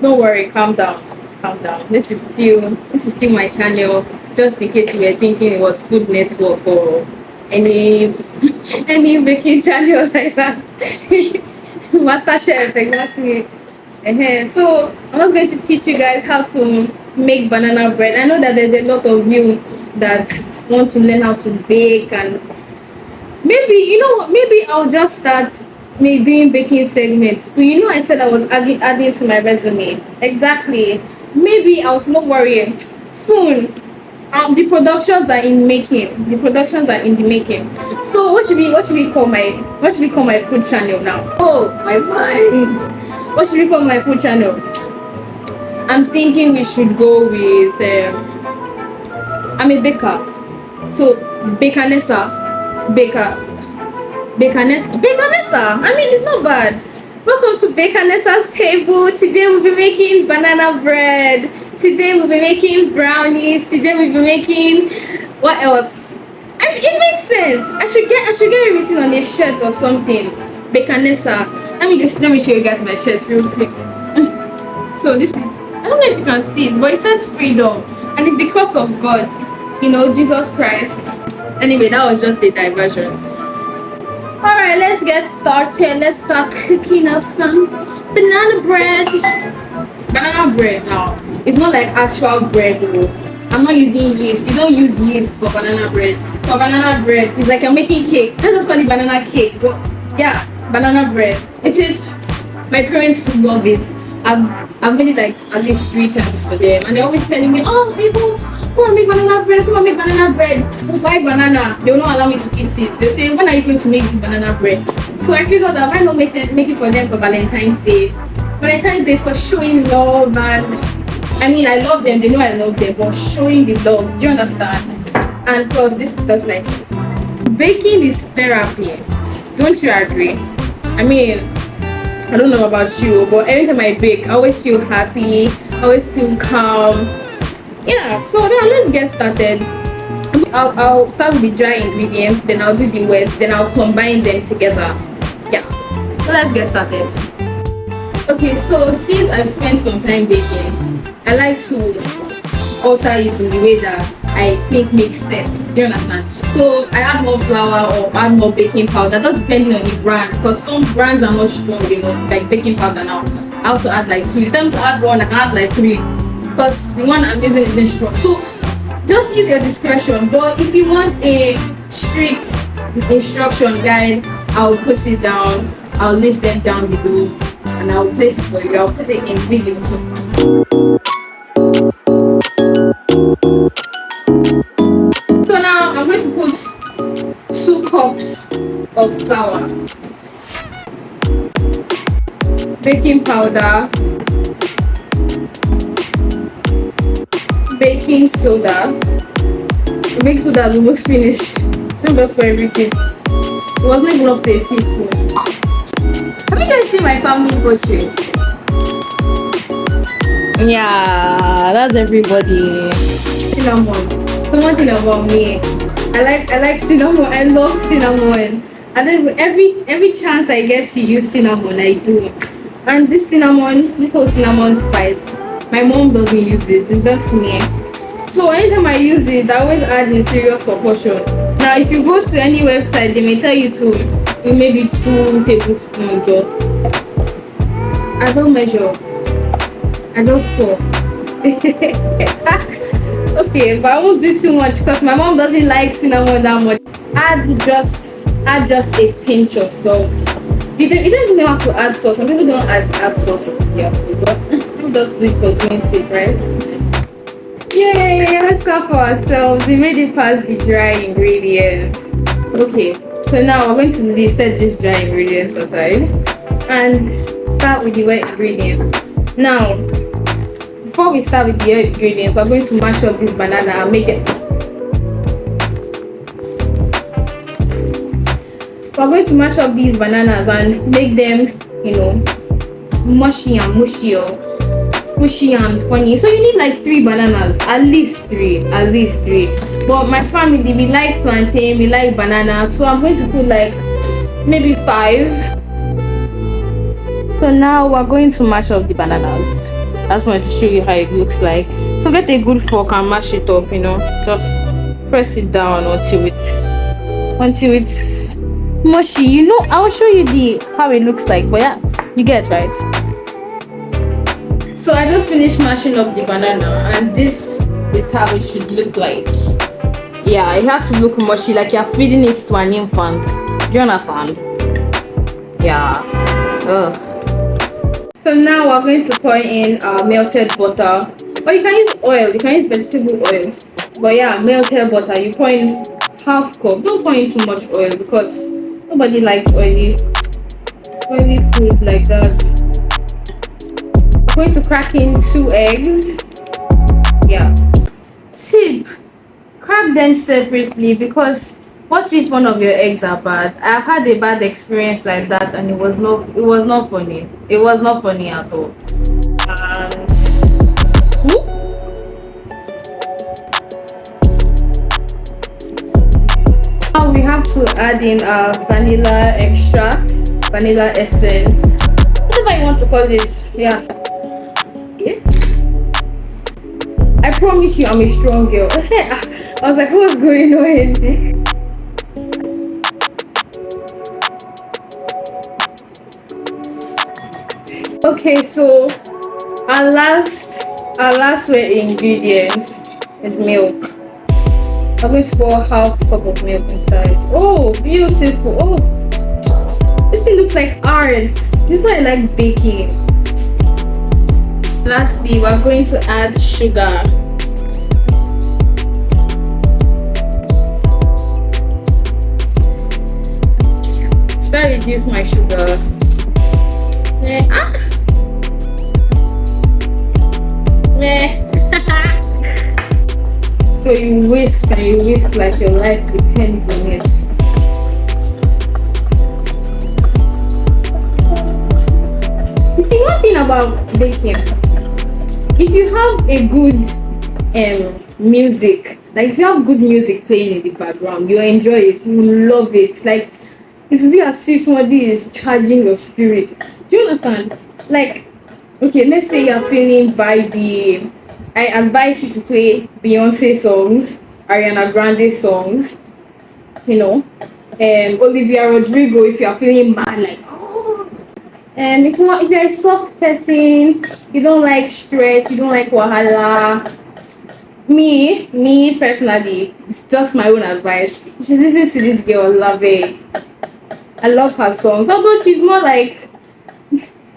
Don't worry, calm down. Calm down. This is still my channel. Just in case you were thinking it was Food Network or any any baking channel like that. Master Chef, exactly. So I'm just going to teach you guys how to make banana bread. I know that there's a lot of you that want to learn how to bake, and maybe you know what, maybe I'll just start me doing baking segments too. I said I was adding to my resume. Exactly. Maybe I was not worrying. Soon, the productions are in making. The productions are in the making. So what should we call my food channel now? Oh my mind. What should we call my food channel? I'm thinking we should go with I'm a baker. So Baker-Nessa. Baker-Nessa. I mean, it's not bad. Welcome to Baker-Nessa's table. Today we'll be making banana bread. Today we'll be making brownies. Today we'll be making what else? I mean, it makes sense. I should get it written on a shirt or something. Baker-Nessa. Let me show you guys my shirts real quick. So this is, I don't know if you can see it, but it says freedom, and it's the cross of God. Jesus Christ. Anyway, that was just a diversion. Alright, let's get started. Let's start cooking up some banana bread. Banana bread now. It's not like actual bread though. I'm not using yeast. You don't use yeast for banana bread. For banana bread, it's like you're making cake. Let's just call it banana cake. But yeah, banana bread. It is. My parents love it. I've made it like at least 3 times for them, and they're always telling me, "Oh, people, come on, make banana bread. Come on, make banana bread. We'll buy banana." They will not allow me to eat it. They say, "When are you going to make this banana bread?" So I figured that why not make it for them for Valentine's Day. Valentine's Day is for showing love, and I mean, I love them. They know I love them, but showing the love. Do you understand? And plus, this is just like baking is therapy. Don't you agree? I mean, I don't know about you, but every time I bake, I always feel happy. I always feel calm. Yeah. So now let's get started. I'll start with the dry ingredients, then I'll do the wet, then I'll combine them together. Yeah. So let's get started. Okay. So since I've spent some time baking, I like to alter it in the way that I think makes sense. Do you understand? So I add more flour or add more baking powder, just depending on the brand, because some brands are not strong, like baking powder now. I have to add like 2. If time to add 1, I can add like 3, because the one I'm using isn't strong. So just use your discretion. But if you want a strict instruction guide, I'll put it down. I'll list them down below, and I'll place it for you. I'll put it in video too. So now I'm going to put 2 cups of flour, baking powder, baking soda. The baking soda is almost finished. Don't just pour everything. It wasn't even up to a teaspoon. Have you guys seen my family portrait? Yeah, that's everybody. Cinnamon. So one thing about me, I like cinnamon. I love cinnamon. And then every chance I get to use cinnamon, I do. And this whole cinnamon spice, my mom doesn't use it. It's just me. So anytime I use it, I always add in serious proportion. Now, if you go to any website, they may tell you to maybe 2 tablespoons. Or I don't measure. I just pour. Okay, but I won't do too much because my mom doesn't like cinnamon that much. Add just a pinch of salt. You don't even have to add salt. Some people don't add salt. Yeah, but people just do it for doing sake, right? Yay! Let's clap for ourselves. We made it past the dry ingredients. Okay, so now we're going to set this dry ingredients aside and start with the wet ingredients. Now, before we start with the wet ingredients, we're going to mash up this banana and make it. We're going to mash up these bananas and make them, mushy and mushy or squishy and funny. So you need like 3 bananas, at least three. But my family, we like plantain, we like banana, so I'm going to put like maybe 5. So now we're going to mash up the bananas. I just wanted to show you how it looks like. So get a good fork and mash it up, just press it down until it's mushy. I'll show you the how it looks like, but yeah, you get right. So I just finished mashing up the banana, and this is how it should look like. Yeah, it has to look mushy, like you're feeding it to an infant. Do you understand? Yeah. Ugh. So now we're going to pour in our melted butter, or you can use oil, you can use vegetable oil, but yeah, melted butter, you pour in half cup. Don't pour in too much oil because nobody likes oily food like that. I'm going to crack in 2 eggs. Yeah. Tip: crack them separately, because what if one of your eggs are bad? I've had a bad experience like that, and it was not funny. It was not funny at all. And now we have to add in our vanilla extract, vanilla essence, whatever you want to call it. Yeah. I promise you, I'm a strong girl. I was like, what's going on? Okay, so our last wet ingredients is milk. I'm going to pour half cup of milk inside. Oh, beautiful. Oh, this thing looks like art. This is why I like baking. Lastly, we're going to add sugar. Should I reduce my sugar? So you whisk and you whisk like your life depends on it. You see, one thing about baking, if you have a good music, like if you have good music playing in the background, you enjoy it, you love it. Like, it's really as if somebody is charging your spirit. Do you understand? Like, okay, let's say you're feeling vibey. I advise you to play Beyonce songs, Ariana Grande songs, Olivia Rodrigo if you are feeling mad, like, if you're a soft person, you don't like stress, you don't like wahala. Me personally, it's just my own advice. You should listen to this girl, Love It. I love her songs, although she's more like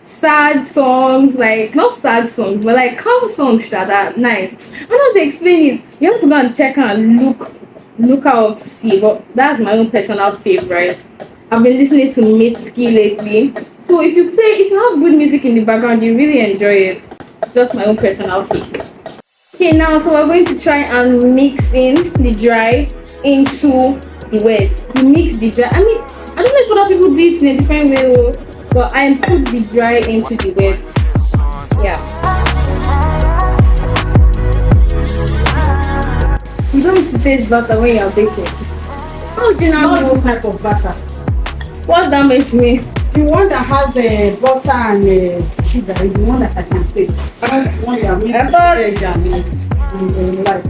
sad songs, like not sad songs, but like calm songs that are nice. I don't know how to explain it. You have to go and check and look out to see, but that's my own personal favorite. I've been listening to Mitski lately, so if you have good music in the background, you really enjoy it. Just my own personal take. Okay, now so we're going to try and mix in the dry into the wet. You mix the dry. I mean, I don't know if other people do it in a different way, but I put the dry into the wet. Yeah. You don't need to taste butter when you're baking. How do you know what type of butter? What that makes me? The one that has butter and sugar is the one that I can taste. The one you are mixing egg and like.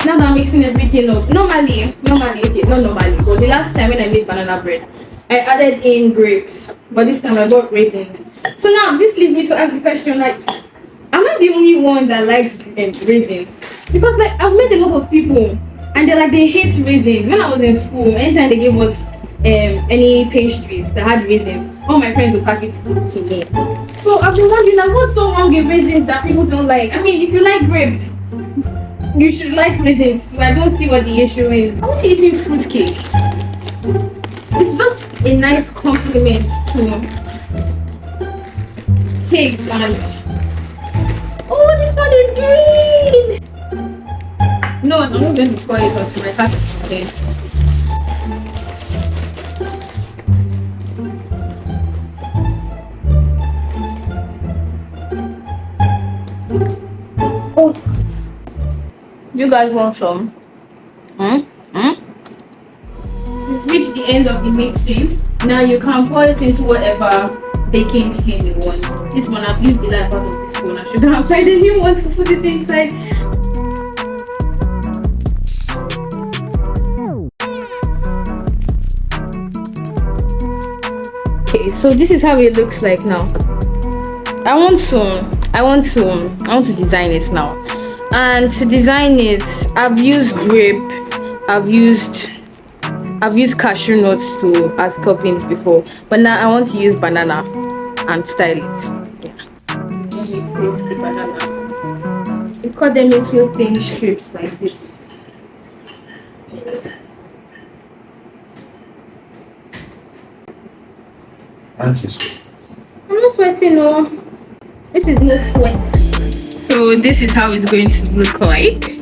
Now that I'm mixing everything up, normally, okay, not normally, but the last time when I made banana bread, I added in grapes, but this time I got raisins. So now this leads me to ask the question, like, am I the only one that likes raisins? Because like I've met a lot of people and they hate raisins. When I was in school, anytime they gave us any pastries that had raisins, all my friends would pack it to me. So I've been wondering, like, what's so wrong with raisins that people don't like? I mean, if you like grapes, you should like raisins too. I don't see what the issue is. I want to eating fruitcake. It's just a nice compliment to cakes and oh, this one is green. No, I'm not going to pour it until my cat is content. Oh, you guys want some? You've reached the end of the mixing. Now you can pour it into whatever baking tin in one. This one, I've used the life out of this one. I shouldn't have tried a new one to put it inside. Okay, so this is how it looks like now. I want to design it now. And to design it, I've used grape, I've used cashew nuts as toppings before, but now I want to use banana and style it. Yeah. Let me place the banana. We cut them into thin strips like this. Aren't you sweating? I'm not sweating, no. This is no sweat. So this is how it's going to look like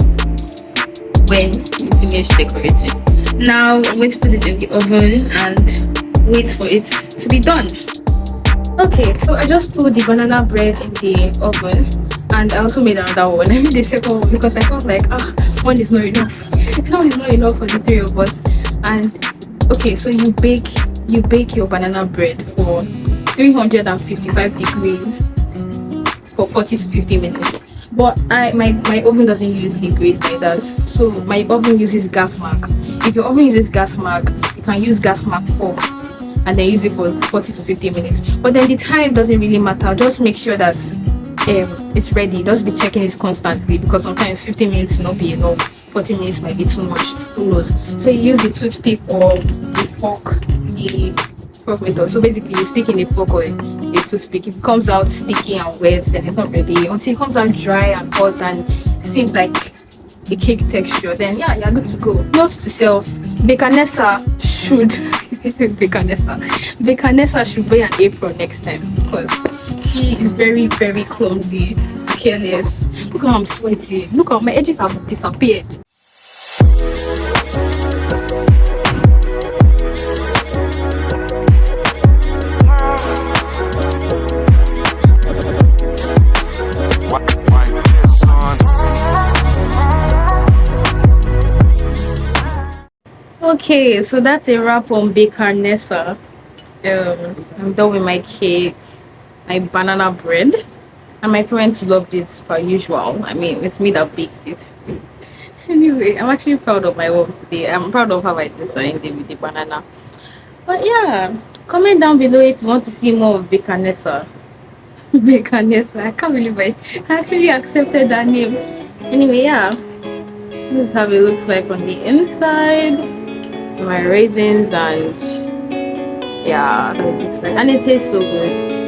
when you finish decorating. Now wait to put it in the oven and wait for it to be done. Okay, so I just put the banana bread in the oven, and I also made another one. I made the second one because I felt like one is not enough. One is not enough for the three of us. And okay, so you bake your banana bread for 355 degrees for 40 to 50 minutes. But my oven doesn't use degrees like that, so my oven uses gas mark. If your oven uses gas mark, you can use gas mark 4 and then use it for 40 to 50 minutes. But then the time doesn't really matter. Just make sure that it's ready. Just be checking it constantly, because sometimes 50 minutes will not be enough. 40 minutes might be too much, who knows. So you use the toothpick or the fork, the fork method. So basically you stick in a fork or a toothpick. If it comes out sticky and wet, then it's not ready. Until it comes out dry and hot and seems like a cake texture, then yeah, you're good to go. Note to self, Baker-Nessa should Baker-Nessa should wear an apron next time, because she is very, very clumsy, careless. Look how I'm sweaty. Look how my edges have disappeared. Okay, so that's a wrap on Baker-Nessa. I'm done with my cake, my banana bread, and my parents loved it per usual. I mean, it's me that baked it. Anyway, I'm actually proud of my work today. I'm proud of how I designed it with the banana. But yeah, comment down below if you want to see more of Baker-Nessa. Baker-Nessa, I can't believe I actually accepted that name. Anyway, yeah, this is how it looks like on the inside. My raisins, and yeah, it looks like, and it tastes so good.